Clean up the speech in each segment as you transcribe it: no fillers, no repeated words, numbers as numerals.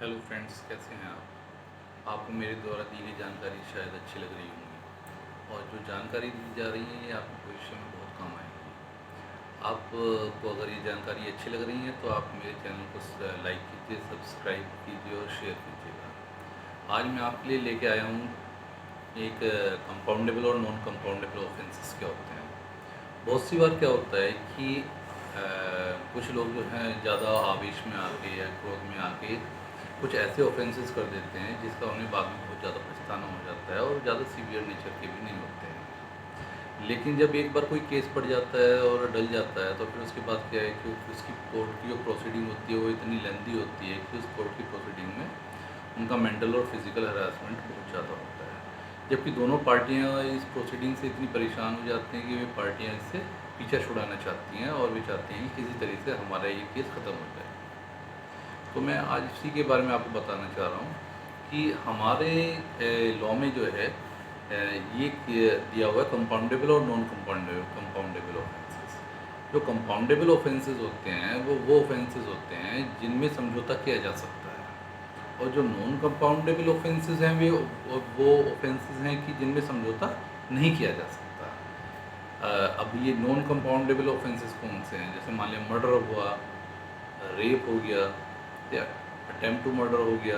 Hello friends, कैसे हैं आप? आपको मेरे द्वारा दी गई जानकारी शायद अच्छी लग रही होंगी और जो जानकारी दी जा रही है ये आपको भविष्य में बहुत काम आएगी। आपको अगर ये जानकारी अच्छी लग रही है तो आप मेरे चैनल को लाइक कीजिए, सब्सक्राइब कीजिए और शेयर कीजिएगा। आज मैं आपके लिए लेके आया हूँ एक कंपाउंडेबल और नॉन कंपाउंडेबल ऑफेंसेस क्या होते हैं। बहुत सी बार क्या होता है कि कुछ लोग जो हैं ज़्यादा आवेश में आके या क्रोध में आके कुछ ऐसे ऑफेंसेस कर देते हैं जिसका उन्हें बाद में बहुत ज़्यादा पछताना हो जाता है और ज़्यादा सीवियर नेचर के भी नहीं होते हैं। लेकिन जब एक बार कोई केस पड़ जाता है और डल जाता है तो फिर उसके बाद क्या है कि उसकी कोर्ट की जो प्रोसीडिंग होती है वो इतनी लेंदी होती है कि उस कोर्ट की प्रोसीडिंग में उनका मेंटल और फिज़िकल हरासमेंट बहुत ज़्यादा होता है। जबकि दोनों पार्टियां इस प्रोसीडिंग से इतनी परेशान हो जाती हैं कि वे पार्टियां इससे पीछा छुड़ाना चाहती हैं और वे चाहती हैं कि किसी तरीके से हमारा ये केस ख़त्म हो जाए। तो मैं आज इसी के बारे में आपको बताना चाह रहा हूँ कि हमारे लॉ में जो है ये दिया हुआ है कंपाउंडेबल और नॉन कंपाउंडेबल ऑफेंसेस। जो कंपाउंडेबल ऑफेंसेस होते हैं वो ऑफेंसेस होते हैं जिनमें समझौता किया जा सकता है और जो नॉन कंपाउंडेबल ऑफेंसेस हैं वो ऑफेंसेस हैं कि जिनमें समझौता नहीं किया जा सकता। अब ये नॉन कंपाउंडेबल ऑफेंसेस कौन से हैं? जैसे मान लिया मर्डर हुआ, रेप हो गया या अटेम्प्ट टू मर्डर हो गया।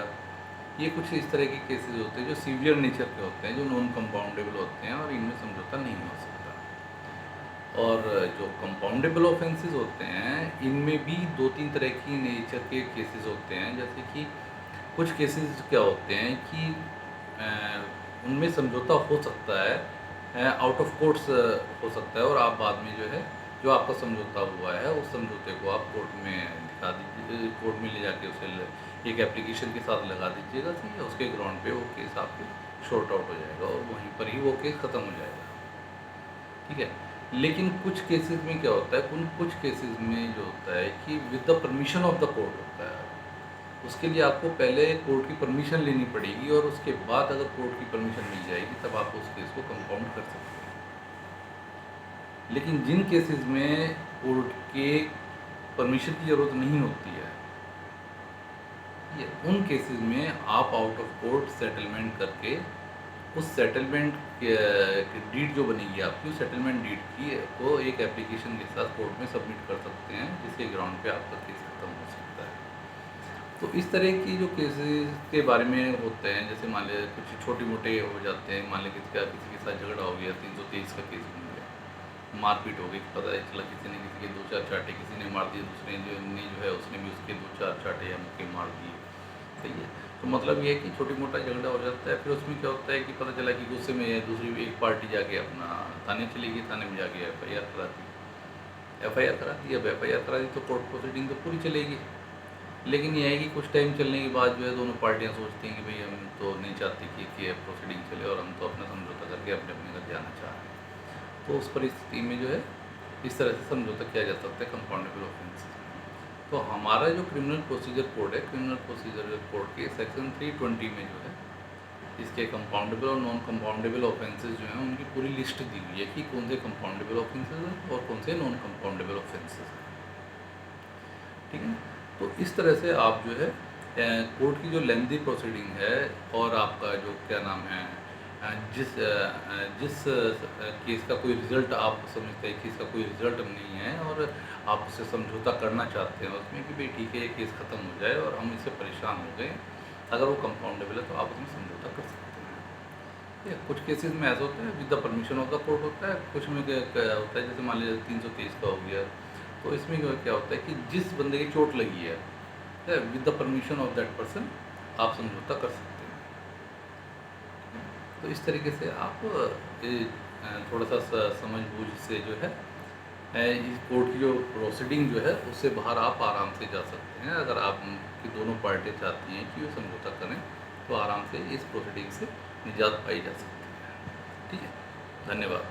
ये कुछ इस तरह के केसेस होते हैं जो सीवियर नेचर के होते हैं, जो नॉन कंपाउंडेबल होते हैं और इनमें समझौता नहीं हो सकता। और जो कंपाउंडेबल ऑफेंसेस होते हैं इनमें भी दो तीन तरह की नेचर के केसेस होते हैं। जैसे कि कुछ केसेस क्या होते हैं कि उनमें समझौता हो सकता है, आउट ऑफ कोर्ट्स हो सकता है और आप बाद में जो है जो आपका समझौता हुआ है उस समझौते को आप कोर्ट में दिखा दीजिए, कोर्ट में ले जाके उसे एक एप्लीकेशन के साथ लगा दीजिएगा। ठीक है, उसके ग्राउंड पे वो केस आपके शॉर्ट आउट हो जाएगा और वहीं पर ही वो केस ख़त्म हो जाएगा। ठीक है, लेकिन कुछ केसेस में क्या होता है, कुछ केसेस में जो होता है कि with the permission of the court होता है। उसके लिए आपको पहले कोर्ट की परमिशन लेनी पड़ेगी और उसके बाद अगर कोर्ट की परमिशन मिल जाएगी तब आप उस केस को कंपाउंड कर सकते हैं। लेकिन जिन केसेस में कोर्ट के परमिशन की ज़रूरत नहीं होती है, ये उन केसेस में आप आउट ऑफ कोर्ट सेटलमेंट करके उस सेटलमेंट के डीड जो बनेगी आपकी, उस सेटलमेंट डीड की को एक एप्लीकेशन के साथ कोर्ट में सबमिट कर सकते हैं जिसके ग्राउंड पे आपका केस ख़त्म हो सकता है। तो इस तरह की जो केसेस के बारे में होते हैं, जैसे मान लिया कुछ छोटे मोटे हो जाते हैं, मान लिया किसी के साथ झगड़ा हो गया, 323 का केस बन गया, मारपीट हो गई, पता चला किसी ने किसी के दो चार चाटे किसी ने मार दिए, दूसरे जो है उसने भी उसके दो चार चाटे या मुक्के मार दिए। सही है, तो मतलब ये है कि छोटी मोटा झगड़ा हो जाता है। फिर उसमें क्या होता है कि पता चला कि गुस्से में दूसरी एक पार्टी जाके अपना थाने चली गई, थाने में जाके एफआईआर करा दी। एफआईआर करा दी, अब एफआईआर करा दी तो कोर्ट प्रोसीडिंग तो पूरी चलेगी। लेकिन ये है कि कुछ टाइम चलने के बाद जो है दोनों पार्टियां सोचती हैं कि भाई हम तो नहीं चाहते कि प्रोसीडिंग चले और हम तो अपना समझौता करके अपने अपने घर जाना चाह रहे हैं। तो उस परिस्थिति में जो है इस तरह से समझौता किया जा सकता है कंपाउंडेबल ऑफेंसेस में। तो हमारा जो क्रिमिनल प्रोसीजर कोड है, क्रिमिनल प्रोसीजर कोड के सेक्शन 320 में जो है इसके कंपाउंडेबल और नॉन कंपाउंडेबल ऑफेंसेस जो हैं उनकी पूरी लिस्ट दी हुई है कि कौन से कंपाउंडेबल ऑफेंसेस हैं और कौन से नॉन कंपाउंडेबल ऑफेंसेस हैं। ठीक है, तो इस तरह से आप जो है कोर्ट की जो लेंदी प्रोसीडिंग है और आपका जो क्या नाम है जिस केस का कोई रिज़ल्ट आप समझते हैं कि इसका कोई रिज़ल्ट नहीं है और आप उससे समझौता करना चाहते हैं उसमें कि भाई ठीक है ये केस ख़त्म हो जाए और हम इससे परेशान हो गए, अगर वो कंपाउंडेबल है तो आप उसमें समझौता कर सकते हैं। ठीक है, कुछ केसेस में ऐसा होता है with the permission of the court होता है, कुछ में क्या होता है जैसे मान लीजिए 323 का हो गया, तो इसमें क्या होता है कि जिस बंदे की चोट लगी है with the permission of that person आप समझौता कर सकते हैं। तो इस तरीके से आप थोड़ा सा समझ बूझ से जो है इस कोर्ट की जो प्रोसीडिंग जो है उससे बाहर आप आराम से जा सकते हैं। अगर आप की दोनों पार्टियाँ चाहती हैं कि वो समझौता करें तो आराम से इस प्रोसीडिंग से निजात पाई जा सकती है। ठीक है, धन्यवाद।